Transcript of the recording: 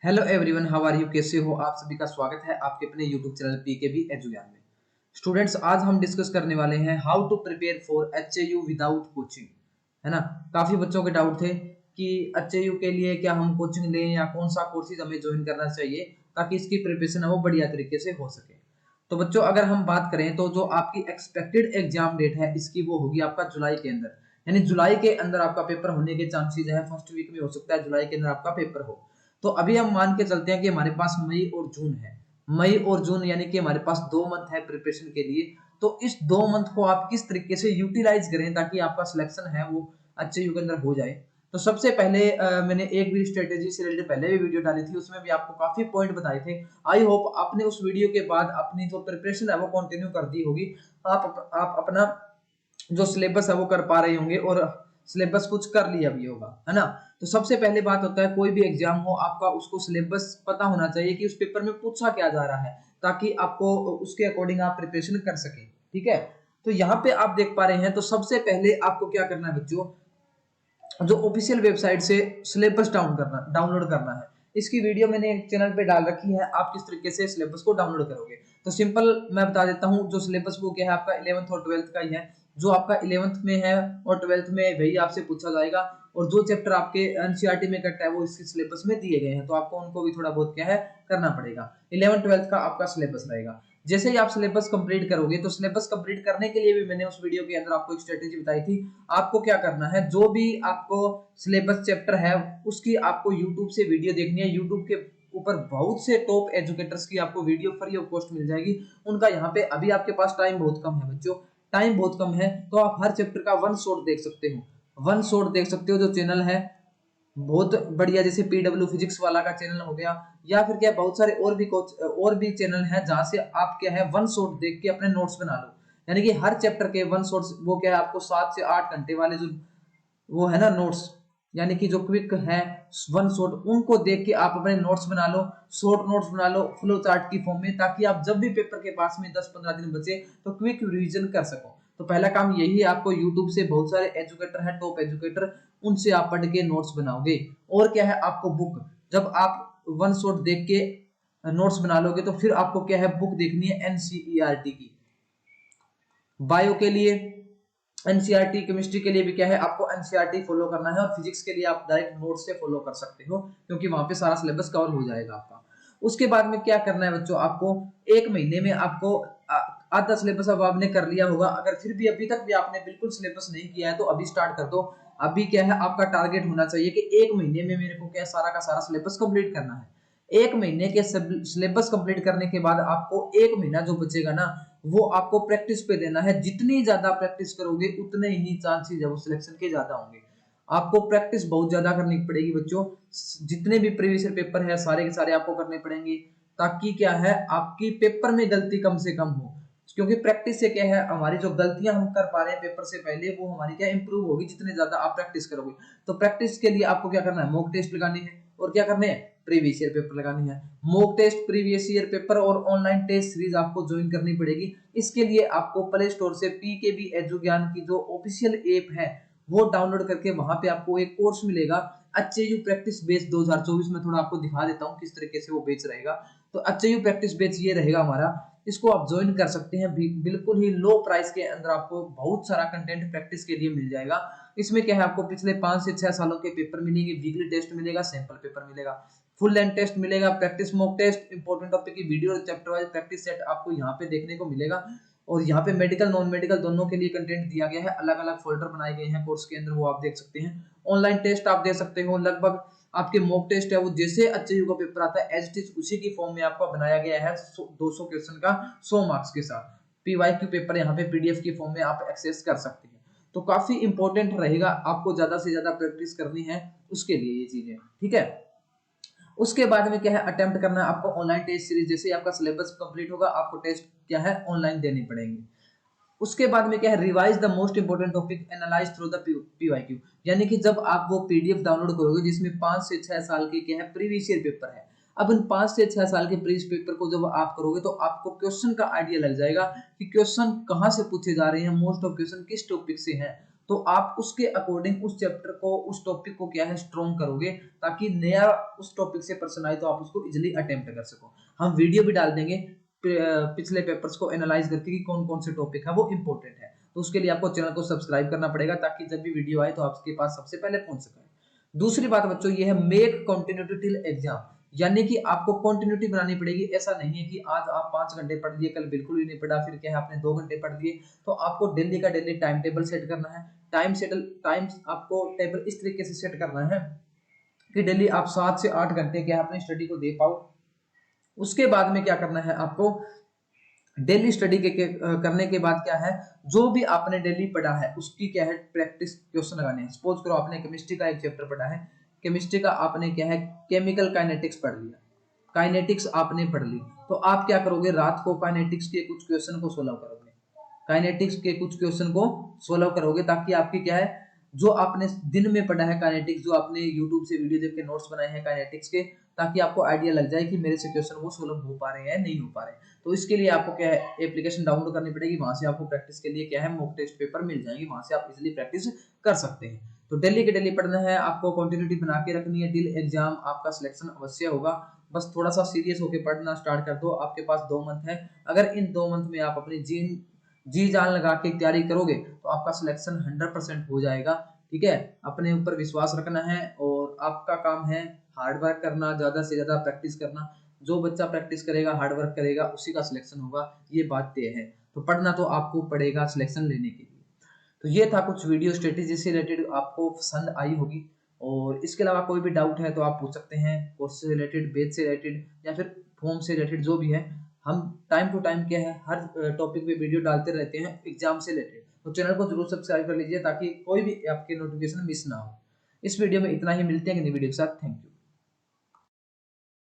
Hello everyone, how are you? कैसे हो आप? सभी का स्वागत है आपके अपने यूट्यूब चैनल पीकेबी एजुज्ञान में। स्टूडेंट्स, आज हम डिस्कस करने वाले हैं how to prepare for HAU without coaching. है ना? काफी बच्चों के डाउट थे कि एचएयू के लिए क्या हम कोचिंग लें या कौन सा कोर्सेज हमें ज्वाइन करना चाहिए ताकि इसकी प्रिपरेशन है वो बढ़िया तरीके से हो सके। तो बच्चों, अगर हम बात करें तो जो आपकी एक्सपेक्टेड एग्जाम डेट है इसकी वो होगी आपका जुलाई के अंदर। यानी जुलाई के अंदर आपका पेपर होने के चांसेस है। फर्स्ट वीक में हो सकता है जुलाई के अंदर आपका पेपर हो। तो अभी हम मान के चलते हैं कि हमारे पास मई और जून है। मई और जून यानी कि हमारे पास 2 मंथ है प्रिपरेशन के लिए। तो इस 2 मंथ को आप किस तरीके से यूटिलाइज करें ताकि आपका सिलेक्शन है वो अच्छे यू के अंदर हो जाए। तो सबसे पहले मैंने एक भी स्ट्रेटेजी से रिलेटेड पहले भी वीडियो डाली थी, उसमें भी आपको काफी पॉइंट बताए थे। आई होप आपने उस वीडियो के बाद अपनी जो प्रिपरेशन है वो कंटिन्यू कर दी होगी। आप अपना जो सिलेबस है वो कर पा रहे होंगे और सिलेबस कुछ कर लिया भी होगा। है ना? तो सबसे पहले बात होता है, कोई भी एग्जाम हो आपका उसको सिलेबस पता होना चाहिए कि उस पेपर में पूछा क्या जा रहा है ताकि आपको उसके अकॉर्डिंग आप प्रिपरेशन कर सके। ठीक है? तो यहाँ पे आप देख पा रहे हैं, तो सबसे पहले आपको क्या करना है बच्चों, जो ऑफिशियल वेबसाइट से सिलेबस डाउनलोड करना है। इसकी वीडियो मैंने चैनल पे डाल रखी है, आप किस तरीके से सिलेबस को डाउनलोड करोगे। तो सिंपल मैं बता देता हूँ, जो सिलेबस वो क्या है आपका 11th और 12th का ही है। जो आपका 11th में है और 12th में वही आपसे पूछा जाएगा, और जो चैप्टर आपके एनसीईआरटी में कटता है वो इसके सिलेबस में दिए गए हैं, तो आपको उनको भी थोड़ा बहुत क्या है करना पड़ेगा। 11th 12th का आपका सिलेबस रहेगा। जैसे ही आप सिलेबस कंप्लीट करोगे, तो सिलेबस कंप्लीट करने के लिए भी मैंने उस वीडियो के अंदर आपको एक स्ट्रेटेजी बताई थी। आपको क्या करना है, जो भी आपको सिलेबस चैप्टर है उसकी आपको यूट्यूब से वीडियो देखनी है। यूट्यूब के ऊपर बहुत से टॉप एजुकेटर्स की आपको वीडियो फ्री ऑफ कॉस्ट मिल जाएगी। उनका यहाँ पे अभी आपके पास टाइम बहुत कम है बच्चों, टाइम बहुत कम है, तो आप हर चैप्टर का वन शॉट देख सकते हो। वन शॉट देख सकते हो। जो चैनल है बहुत बढ़िया, जैसे पीडब्ल्यू फिजिक्स वाला का चैनल हो गया, या फिर क्या बहुत सारे और भी चैनल हैं जहां से आप क्या है वन शॉट देख के अपने नोट्स बना लो। यानी कि हर चैप्टर के वन शॉट्स वो क्या है आपको 7 से 8 घंटे वाले जो वो है ना नोट्स, यानी कि जो क्विक है वन शॉट, उनको देख के आप अपने नोट्स बना लो, शॉर्ट नोट्स बना लो फ्लो चार्ट की फॉर्म में, ताकि आप जब भी पेपर के पास में 10-15 दिन बचे तो क्विक रिवीजन कर सको। तो पहला काम यही है, आपको यूट्यूब से बहुत सारे एजुकेटर हैं, टॉप एजुकेटर, उनसे आप पढ़ के नोट्स बनाओगे। और क्या है, आपको बुक, जब आप वन शॉट देख के नोट्स बना लोगे तो फिर आपको क्या है बुक देखनी है एनसीईआरटी की। बायो के लिए एनसीईआरटी, केमिस्ट्री के लिए भी क्या है आपको एनसीईआरटी फॉलो करना है, और फिजिक्स के लिए आप डायरेक्ट नोट से फॉलो कर सकते हो क्योंकि वहां पे सारा सिलेबस कवर हो जाएगा आपका। उसके बाद में क्या करना है बच्चों, आपको 1 महीने में आपको आधा सिलेबस अब आपने कर लिया होगा। अगर फिर भी अभी तक भी आपने बिल्कुल सिलेबस नहीं किया है तो अभी स्टार्ट कर दो। अभी क्या है आपका टारगेट होना चाहिए कि 1 महीने में मेरे को क्या सारा का सारा सिलेबस कंप्लीट करना है। 1 महीने के सिलेबस कंप्लीट करने के बाद आपको 1 महीना जो बचेगा ना, वो आपको प्रैक्टिस पे देना है। जितनी ज्यादा प्रैक्टिस करोगे उतने ही चांसेस है वो सिलेक्शन के ज्यादा होंगे। आपको प्रैक्टिस बहुत ज्यादा करनी पड़ेगी बच्चों। जितने भी प्रीवियस पेपर है सारे के सारे आपको करने पड़ेंगे, ताकि क्या है आपकी पेपर में गलती कम से कम हो। क्योंकि प्रैक्टिस से क्या है, हमारी जो गलतियां हम कर पा रहे हैं पेपर से पहले वो हमारी क्या इंप्रूव होगी जितने ज्यादा आप प्रैक्टिस करोगे। तो प्रैक्टिस के लिए आपको क्या करना है, मॉक टेस्ट लगाने हैं, और क्या करने हैं, प्रीवियस ईयर पेपर लगानी है। Mock test, previous year paper और ऑनलाइन टेस्ट सीरीज आपको ज्वाइन करनी पड़ेगी। इसके लिए आपको प्ले स्टोर से पीकेबी एजु ज्ञान की जो ऑफिशियल ऐप है वो डाउनलोड करके वहां पे आपको एक कोर्स मिलेगा, एचएयू प्रैक्टिस बेच 2024 में। थोड़ा आपको दिखा देता हूँ किस तरीके से वो बेच रहेगा। तो एचएयू प्रैक्टिस बेच ये रहेगा हमारा, इसको आप ज्वाइन कर सकते हैं। बिल्कुल ही लो प्राइस के अंदर आपको बहुत सारा कंटेंट प्रैक्टिस के लिए मिल जाएगा। इसमें क्या है आपको पिछले 5 से 6 सालों के पेपर मिलेंगे, वीकली टेस्ट मिलेगा, सैंपल पेपर मिलेगा, फुल लेंथ टेस्ट मिलेगा, practice mock test, important topic की वीडियो और चैप्टर वाइज प्रैक्टिस सेट आपको यहाँ पे देखने को मिलेगा। और यहाँ पे मेडिकल नॉन मेडिकल दोनों के लिए कंटेंट दिया गया है, अलग अलग फोल्डर बनाए गए हैं कोर्स के अंदर, वो आप देख सकते हैं। ऑनलाइन टेस्ट आप दे सकते हो, लगभग आपके मॉक टेस्ट है वो जैसे अच्छे का पेपर आता है एज इट इज उसी की फॉर्म में आपका बनाया गया है, 200 क्वेश्चन का 100 मार्क्स के साथ। पीवाईक्यू पेपर यहाँ पे पीडीएफ की फॉर्म में आप एक्सेस कर सकते हैं। तो काफी इंपॉर्टेंट रहेगा, आपको ज्यादा से ज्यादा प्रैक्टिस करनी है उसके लिए ये चीजें। ठीक है? उसके बाद में क्या है, अटेम्प्ट करना है आपको ऑनलाइन टेस्ट सीरीज। जैसे आपका सिलेबस कंप्लीट होगा आपको टेस्ट क्या है ऑनलाइन देने पड़ेंगे। उसके बाद में क्या है, revise the most important topic analyse through the PYQ. यानी कि जब आप वो पीडीएफ डाउनलोड करोगे जिसमें 5 से 6 साल के क्या है प्रीवियस ईयर पेपर है, अब उन 5 से 6 साल के प्रीवियस पेपर को जब आप करोगे तो आपको क्वेश्चन का आइडिया लग जाएगा कि क्वेश्चन कहां से पूछे जा रहे हैं, मोस्ट ऑफ क्वेश्चन किस टॉपिक से हैं। तो आप उसके अकॉर्डिंग उस चैप्टर को, उस टॉपिक को क्या है स्ट्रॉन्ग करोगे, ताकि नया उस टॉपिक से प्रश्न आए तो आप उसको इजिली अटेम्प्ट कर सको। हम वीडियो भी डाल देंगे पिछले पेपर्स को एनालाइज करके कि कौन कौन से टॉपिक है वो इंपॉर्टेंट है। तो उसके लिए आपको चैनल को सब्सक्राइब करना पड़ेगा, ताकि जब भी वीडियो आए तो आपके पास सबसे पहले पहुंच सके। दूसरी बात बच्चों ये है मेक कंटिन्यूटी टिल एग्जाम, यानी कि आपको कंटिन्यूटी बनानी पड़ेगी। ऐसा नहीं है कि आज आप 5 घंटे पढ़ लिए, कल बिल्कुल ही नहीं पढ़ा, फिर क्या है आपने 2 घंटे पढ़ लिए। तो आपको डेली का डेली टाइम टेबल सेट करना है। टाइम आपको टेबल इस तरीके से सेट करना है कि डेली आप 7 से 8 घंटे क्या है अपनी स्टडी को दे पाओ। उसके बाद में क्या करना है आपको, डेली स्टडी करने के बाद क्या है, जो भी आपने डेली पढ़ा है उसकी क्या है प्रैक्टिस क्वेश्चन लगाने हैं। सपोज करो आपने केमिस्ट्री का एक चैप्टर पढ़ा है, केमिस्ट्री का आपने क्या है केमिकल काइनेटिक्स पढ़ लिया, काइनेटिक्स आपने पढ़ ली, तो आप क्या करोगे रात को काइनेटिक्स के कुछ क्वेश्चन को सोल्व करोगे, काइनेटिक्स के कुछ क्वेश्चन को सोल्व करोगे, ताकि आपकी क्या है जो आपने दिन में पढ़ा है काइनेटिक्स, जो आपने यूट्यूब से वीडियो देख के नोट्स बनाए हैं काइनेटिक्स के, ताकि आपको आइडिया लग जाए कि मेरे से क्वेश्चन वो सोल्व हो पा रहे हैं नहीं हो पा रहे। तो इसके लिए आपको क्या है एप्लीकेशन डाउनलोड करनी पड़ेगी, वहां से आपको प्रैक्टिस के लिए क्या है मॉक टेस्ट पेपर मिल जाएंगे, वहां से आप इजीली प्रैक्टिस कर सकते हैं। तो डेली के डेली पढ़ना है आपको, कंटिन्यूटी बना के रखनी है, टिल एग्जाम आपका सिलेक्शन अवश्य होगा। बस थोड़ा सा सीरियस होकर पढ़ना स्टार्ट कर दो। आपके पास 2 मंथ है, अगर इन 2 मंथ में आप अपनी जी जान लगा के तैयारी करोगे तो आपका सिलेक्शन 100% हो जाएगा। ठीक है, अपने ऊपर विश्वास रखना है और आपका काम है हार्ड वर्क करना, ज्यादा से ज्यादा प्रैक्टिस करना। जो बच्चा प्रैक्टिस करेगा, हार्ड वर्क करेगा, उसी का सिलेक्शन होगा, ये बात तय है। तो पढ़ना तो आपको पड़ेगा सिलेक्शन लेने के लिए। तो ये था कुछ वीडियो स्ट्रेटेजी से रिलेटेड, आपको पसंद आई होगी। और इसके अलावा कोई भी डाउट है तो आप पूछ सकते हैं, कोर्स से रिलेटेड, बेच से रिलेटेड, या फिर फॉर्म से रिलेटेड, जो भी है। हम टाइम टू टाइम क्या है हर टॉपिक पे वीडियो डालते रहते हैं एग्जाम से रिलेटेड। तो चैनल को जरूर सब्सक्राइब कर लीजिए ताकि कोई भी आपके नोटिफिकेशन मिस ना हो। इस वीडियो में इतना ही, मिलते हैं नई वीडियो के साथ। Thank you.